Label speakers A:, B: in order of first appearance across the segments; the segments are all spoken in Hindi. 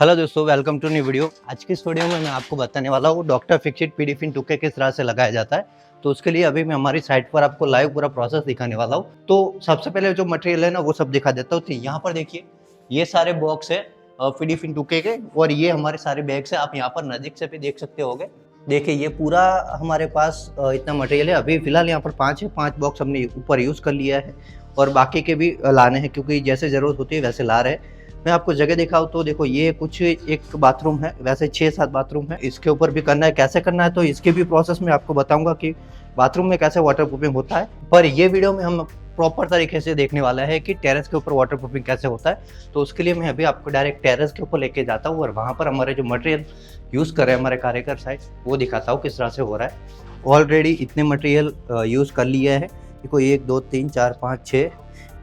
A: हेलो दोस्तों, वेलकम टू न्यू वीडियो। आज की इस वीडियो में मैं आपको बताने वाला हूँ डॉक्टर फिक्सिट पीडीफिन 2K किस तरह से लगाया जाता है। तो उसके लिए अभी मैं हमारी साइट पर आपको लाइव पूरा प्रोसेस दिखाने वाला हूँ। तो सबसे पहले जो मटेरियल है ना वो सब दिखा देता हूँ। तो यहाँ पर देखिए, ये सारे बॉक्स है पीडीफिन 2K के, और ये हमारे सारे बैग्स है। आप यहाँ पर नज़दीक से भी देख सकते होगे। देखिए, ये पूरा हमारे पास इतना मटेरियल है। अभी फिलहाल यहाँ पर 5 है, 5 बॉक्स हमने ऊपर यूज़ कर लिया है और बाकी के भी लाने हैं, क्योंकि जैसे ज़रूरत होती है वैसे ला रहे हैं। मैं आपको जगह दिखाऊँ तो देखो, ये कुछ एक बाथरूम है, वैसे 6-7 बाथरूम है। इसके ऊपर भी करना है, कैसे करना है तो इसके भी प्रोसेस में आपको बताऊंगा कि बाथरूम में कैसे वाटर प्रूफिंग होता है। पर ये वीडियो में हम प्रॉपर तरीके से देखने वाला है कि टेरेस के ऊपर वाटर प्रूफिंग कैसे होता है। तो उसके लिए मैं अभी आपको डायरेक्ट टेरेस के ऊपर लेके जाता हूँ और वहाँ पर हमारे जो मटेरियल यूज़ कर रहे हैं हमारे कार्यकर साइड, वो दिखाता हूँ किस तरह से हो रहा है। ऑलरेडी इतने मटेरियल यूज़ कर लिया है। देखो, 1 2 3 4 5 6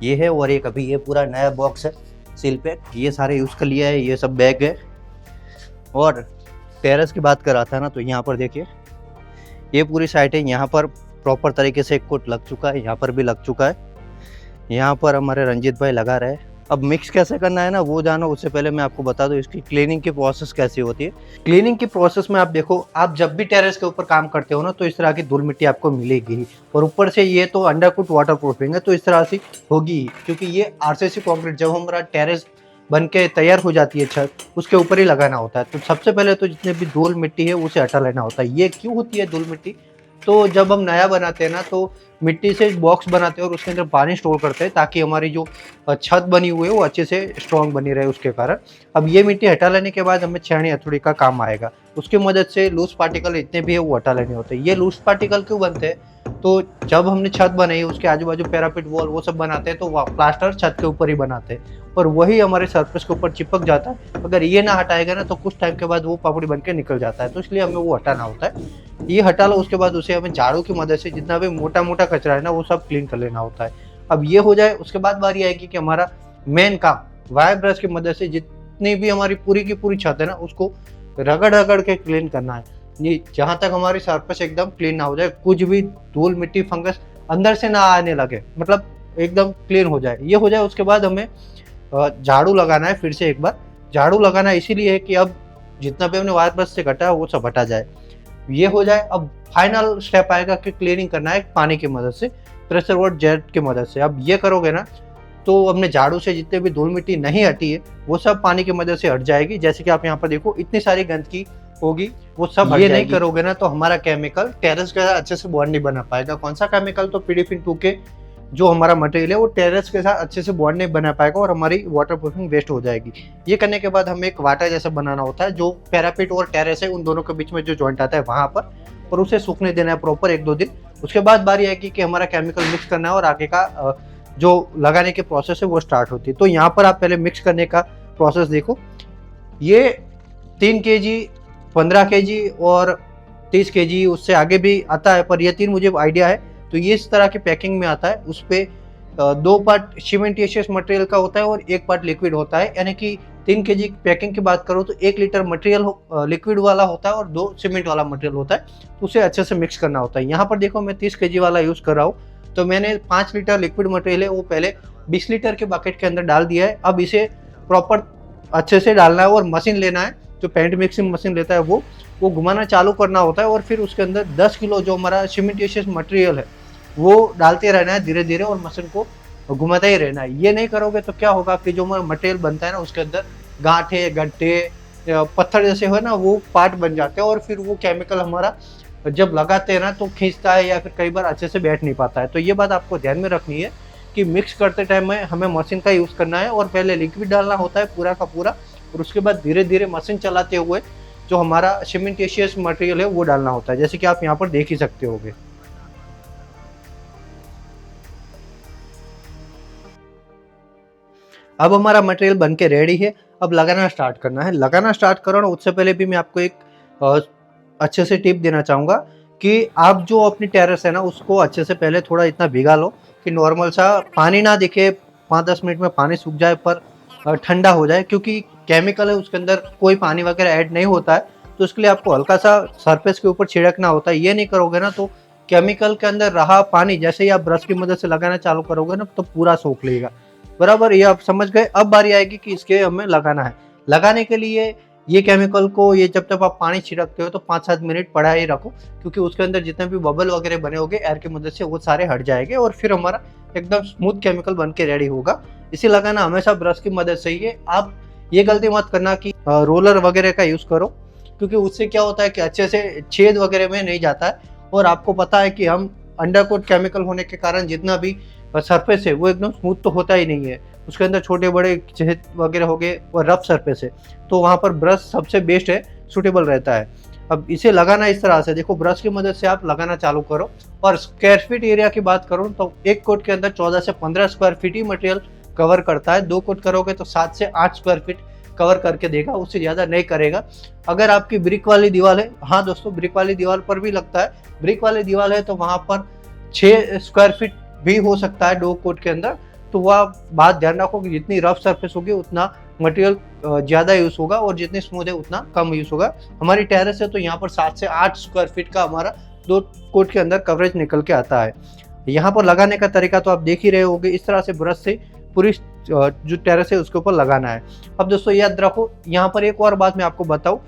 A: ये है, और एक अभी ये पूरा नया बॉक्स है सील पैक, ये सारे यूज़ कर लिया है। ये सब बैग है। और टेरेस की बात कर रहा था ना, तो यहाँ पर देखिए, ये पूरी साइट है। यहाँ पर प्रॉपर तरीके से एक कोट लग चुका है, यहाँ पर भी लग चुका है। यहाँ पर हमारे रंजीत भाई लगा रहे हैं। अब मिक्स कैसे करना है ना वो जानो, उससे पहले मैं आपको बता दूं इसकी क्लीनिंग की प्रोसेस कैसी होती है। क्लीनिंग की प्रोसेस में आप देखो, आप जब भी टेरेस के ऊपर काम करते हो ना, तो इस तरह की धूल मिट्टी आपको मिलेगी ही। और ऊपर से ये तो अंडरकुट वाटर प्रूफिंग है, तो इस तरह से होगी ही, क्योंकि ये आरसीसी कंक्रीट जब हमारा टेरेस बन के तैयार हो जाती है छत, उसके ऊपर ही लगाना होता है। तो सबसे पहले तो जितने भी धूल मिट्टी है उसे हटा लेना होता है। ये क्यों होती है धूल मिट्टी? तो जब हम नया बनाते हैं ना, तो मिट्टी से बॉक्स बनाते हैं और उसके अंदर पानी स्टोर करते हैं, ताकि हमारी जो छत बनी हुई है वो अच्छे से स्ट्रॉन्ग बनी रहे उसके कारण। अब ये मिट्टी हटा लेने के बाद हमें छेनी हथौड़ी का काम आएगा। उसकी मदद से लूज पार्टिकल इतने भी है वो हटा लेने होते हैं। ये लूज पार्टिकल क्यों बनते हैं? तो जब हमने छत बनाई, उसके आजू बाजू पैरापिट वॉल वो सब बनाते हैं, तो प्लास्टर छत के ऊपर ही बनाते हैं और वही हमारे सरफेस के ऊपर चिपक जाता है। अगर ये ना हटाएगा ना, तो कुछ टाइम के बाद वो पापड़ी बन के निकल जाता है। तो इसलिए हमें वो हटाना होता है। ये हटा लो, उसके बाद उसे हमें झाड़ू की मदद से जितना भी मोटा मोटा कचरा है ना वो सब क्लीन कर लेना होता है। अब ये हो जाए, उसके बाद बारी आएगी कि हमारा मेन काम वायर ब्रश की मदद से जितनी भी हमारी पूरी की पूरी छत है ना, उसको रगड़ रगड़ के क्लीन करना है। ये जहाँ तक हमारी सरफेस एकदम क्लीन ना हो जाए, कुछ भी धूल मिट्टी फंगस अंदर से ना आने लगे, मतलब एकदम क्लीन हो जाए। ये हो जाए, उसके बाद हमें झाड़ू लगाना है। फिर से एक बार झाड़ू लगाना इसीलिए है कि अब जितना भी हमने वायर ब्रश से घटा है वो सब हटा जाए। ये हो जाए, अब फाइनल स्टेप आएगा कि क्लीनिंग करना है पानी की मदद से, प्रेशर वाटर जेट की मदद से। अब ये करोगे ना, तो हमने झाड़ू से जितने भी धूल मिट्टी नहीं हटी है वो सब पानी की मदद से हट जाएगी। जैसे कि आप यहाँ पर देखो, इतनी सारी गंदगी होगी, वो सब हट जाएगी। नहीं करोगे ना, तो हमारा केमिकल टेरेस के साथ अच्छे से बॉन्ड नहीं बना पाएगा। कौन सा केमिकल? तो पीडीफिन 2K जो हमारा मटेरियल है वो टेरेस के साथ अच्छे से बॉन्ड नहीं बना पाएगा और हमारी वाटर प्रूफिंग वेस्ट हो जाएगी। ये करने के बाद हमें एक वाटर जैसा बनाना होता है, जो पैरापिट और टेरेस है उन दोनों के बीच में जो जॉइंट आता है वहां पर, और उसे सूखने देना है प्रॉपर 1-2 दिन। उसके बाद बारी आएगी कि हमारा केमिकल मिक्स करना है और आगे का जो लगाने की प्रोसेस है वो स्टार्ट होती है। तो यहाँ पर आप पहले मिक्स करने का प्रोसेस देखो। ये 3 kg, 15 kg और 30 kg, उससे आगे भी आता है, पर ये 3 मुझे आइडिया है। तो ये इस तरह की पैकिंग में आता है। उस पर 2 पार्ट सीमेंटिशियस मटेरियल का होता है और 1 पार्ट लिक्विड होता है। यानी कि 3 kg पैकिंग की बात करो तो 1 लीटर मटेरियल लिक्विड वाला होता है और 2 सीमेंट वाला मटेरियल होता है। तो उसे अच्छे से मिक्स करना होता है। यहाँ पर देखो, मैं 30 kg वाला यूज़ कर रहा हूँ। तो मैंने 5 लीटर लिक्विड मटेरियल है वो पहले 20 लीटर के बकेट के अंदर डाल दिया है। अब इसे प्रॉपर अच्छे से डालना है और मशीन लेना है, जो पेंट मिक्सिंग मशीन लेता है वो घुमाना चालू करना होता है। और फिर उसके अंदर 10 किलो जो हमारा सीमेंटिशियस मटेरियल है वो डालते रहना है धीरे धीरे, और मशीन को घुमाता ही रहना है। ये नहीं करोगे तो क्या होगा कि जो हमारा मटेरियल बनता है ना, उसके अंदर गांठे गड्ढे पत्थर जैसे हो ना, वो पार्ट बन जाते हैं और फिर वो केमिकल हमारा जब लगाते हैं ना तो खींचता है, या फिर कई बार अच्छे से बैठ नहीं पाता है। तो ये बात आपको ध्यान में रखनी है कि मिक्स करते टाइम में हमें मशीन का यूज़ करना है, और पहले लिक्विड डालना होता है पूरा का पूरा, और उसके बाद धीरे धीरे मशीन चलाते हुए जो हमारा सीमेंटिशियस मटेरियल है वो डालना होता है, जैसे कि आप यहाँ पर देख ही सकते होगे। अब हमारा मटेरियल बन के रेडी है। अब लगाना स्टार्ट करना है। लगाना स्टार्ट करो ना, उससे पहले भी मैं आपको एक अच्छे से टिप देना चाहूँगा कि आप जो अपनी टेरेस है ना उसको अच्छे से पहले थोड़ा इतना भिगा लो कि नॉर्मल सा पानी ना दिखे, 5-10 मिनट में पानी सूख जाए, पर ठंडा हो जाए, क्योंकि केमिकल है उसके अंदर, कोई पानी वगैरह ऐड नहीं होता है। तो इसके लिए आपको हल्का सा सरफेस के ऊपर छिड़कना होता है। ये नहीं करोगे ना, तो केमिकल के अंदर रहा पानी जैसे ही आप ब्रश की मदद से लगाना चालू करोगे ना, तो पूरा सोख लेगा। बराबर, ये आप समझ गए। अब बारी आएगी कि इसके हमें लगाना है। लगाने के लिए ये केमिकल को ये जब तक आप पानी छिड़कते हो तो 5-7 मिनट पड़ा ही रखो, क्योंकि उसके अंदर जितने भी बबल वगैरह बने होंगे एयर की मदद से वो सारे हट जाएंगे और फिर हमारा एकदम स्मूथ केमिकल बन के रेडी होगा। इसे लगाना हमेशा ब्रश की मदद से ही है। आप ये गलती मत करना कि रोलर वगैरह का यूज़ करो, क्योंकि उससे क्या होता है कि अच्छे से छेद वगैरह में नहीं जाता है। और आपको पता है कि हम अंडरकोट केमिकल होने के कारण जितना भी सरफेस है वो एकदम स्मूथ तो होता ही नहीं है, उसके अंदर छोटे बड़े छेद वगैरह हो गए और रफ सरफेस है, तो वहाँ पर ब्रश सबसे बेस्ट है, सूटेबल रहता है। अब इसे लगाना इस तरह से, देखो ब्रश की मदद से आप लगाना चालू करो। और स्क्वायर फीट एरिया की बात करूँ तो एक कोट के अंदर 14 से 15 स्क्वायर फीट ही मटेरियल कवर करता है। 2 कोट करोगे तो 7 से 8 स्क्वायर फीट कवर करके देगा, उससे ज़्यादा नहीं करेगा। अगर आपकी ब्रिक वाली दीवार है, हाँ दोस्तों ब्रिक वाली दीवार पर भी लगता है, ब्रिक वाली दीवार है तो वहाँ पर 6 स्क्वायर फीट भी हो सकता है 2 कोट के अंदर। तो वह बात ध्यान रखो कि जितनी रफ सरफेस होगी उतना मटेरियल ज़्यादा यूज़ होगा और जितनी स्मूथ है उतना कम यूज़ होगा। हमारी टेरेस है तो यहाँ पर 7 से 8 स्क्वायर फीट का हमारा 2 कोट के अंदर कवरेज निकल के आता है। यहाँ पर लगाने का तरीका तो आप देख ही रहे होंगे, इस तरह से ब्रश से पूरी जो टेरेस है उसके ऊपर लगाना है। अब दोस्तों याद रखो, यहाँ पर एक और बात मैं आपको बताऊँ,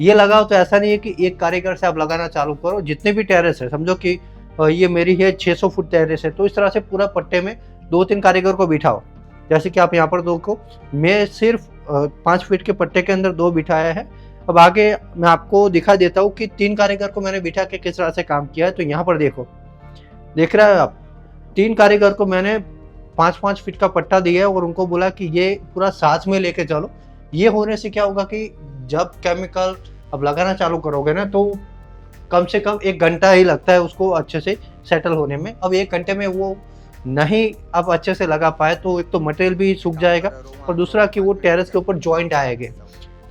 A: ये लगाओ तो ऐसा नहीं है कि एक कारीगर से आप लगाना चालू करो। जितने भी टेरेस है, समझो कि ये मेरी है 600 फुट टेरेस है, तो इस तरह से पूरा पट्टे में 2-3 कारीगर को बिठाओ। जैसे कि आप यहाँ पर देखो, मैं सिर्फ 5 फीट के पट्टे के अंदर 2 बिठाया है। अब आगे मैं आपको दिखा देता हूँ कि 3 कारीगर को मैंने बिठा के किस तरह से काम किया है। तो यहाँ पर देखो, देख रहे हो आप, 3 कारीगर को मैंने 5-5 फीट का पट्टा दिया है और उनको बोला कि ये पूरा साथ में लेके चलो। ये होने से क्या होगा कि जब केमिकल अब लगाना चालू करोगे ना, तो कम से कम 1 घंटा ही लगता है उसको अच्छे से सेटल होने में। अब 1 घंटे में वो नहीं आप अच्छे से लगा पाए तो एक तो मटेरियल भी सूख जाएगा और दूसरा कि वो टेरेस के ऊपर जॉइंट आएंगे।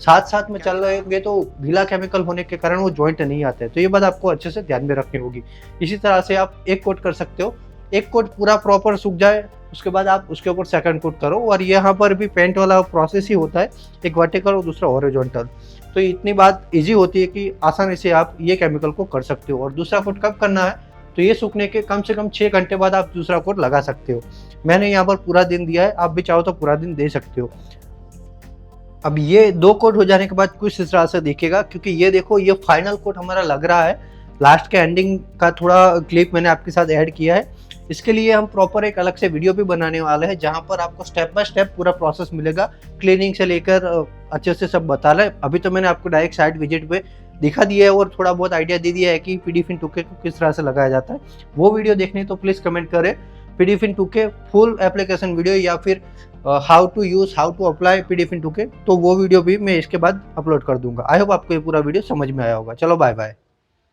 A: साथ साथ में चल रहे होंगे तो गीला केमिकल होने के कारण वो जॉइंट नहीं आते, तो ये बात आपको अच्छे से ध्यान में रखनी होगी। इसी तरह से आप 1 कोट कर सकते हो, 1 कोट पूरा प्रॉपर सूख जाए उसके बाद आप उसके ऊपर सेकंड कोट करो। और यहाँ पर भी पेंट वाला प्रोसेस ही होता है, एक वर्टिकल और दूसरा हॉरिजॉन्टल। तो इतनी बात इजी होती है कि आसानी से आप ये केमिकल को कर सकते हो। और दूसरा कोट कब करना है, तो ये सूखने के कम से कम 6 घंटे बाद आप दूसरा कोट लगा सकते हो। मैंने यहाँ पर पूरा दिन दिया है, आप भी चाहो तो पूरा दिन दे सकते हो। अब ये 2 कोट हो जाने के बाद कुछ इस तरह से दिखेगा, क्योंकि ये देखो ये फाइनल कोट हमारा लग रहा है। लास्ट के एंडिंग का थोड़ा क्लिप मैंने आपके साथ ऐड किया है। इसके लिए हम प्रॉपर एक अलग से वीडियो भी बनाने वाले हैं, जहाँ पर आपको स्टेप बाय स्टेप पूरा प्रोसेस मिलेगा, क्लीनिंग से लेकर अच्छे से सब बता रहे। अभी तो मैंने आपको डायरेक्ट साइट विजिट पे दिखा दिया है और थोड़ा बहुत आइडिया दे दिया है कि पीडीफिन 2K को किस तरह से लगाया जाता है। वो वीडियो देखने तो प्लीज़ कमेंट करें। पीडीफिन 2K फुल एप्लीकेशन वीडियो या फिर how to use, how to apply पीडीफिन 2K, तो वो वीडियो भी मैं इसके बाद अपलोड कर दूंगा। आई होप आपको ये पूरा वीडियो समझ में आया होगा। चलो बाय बाय।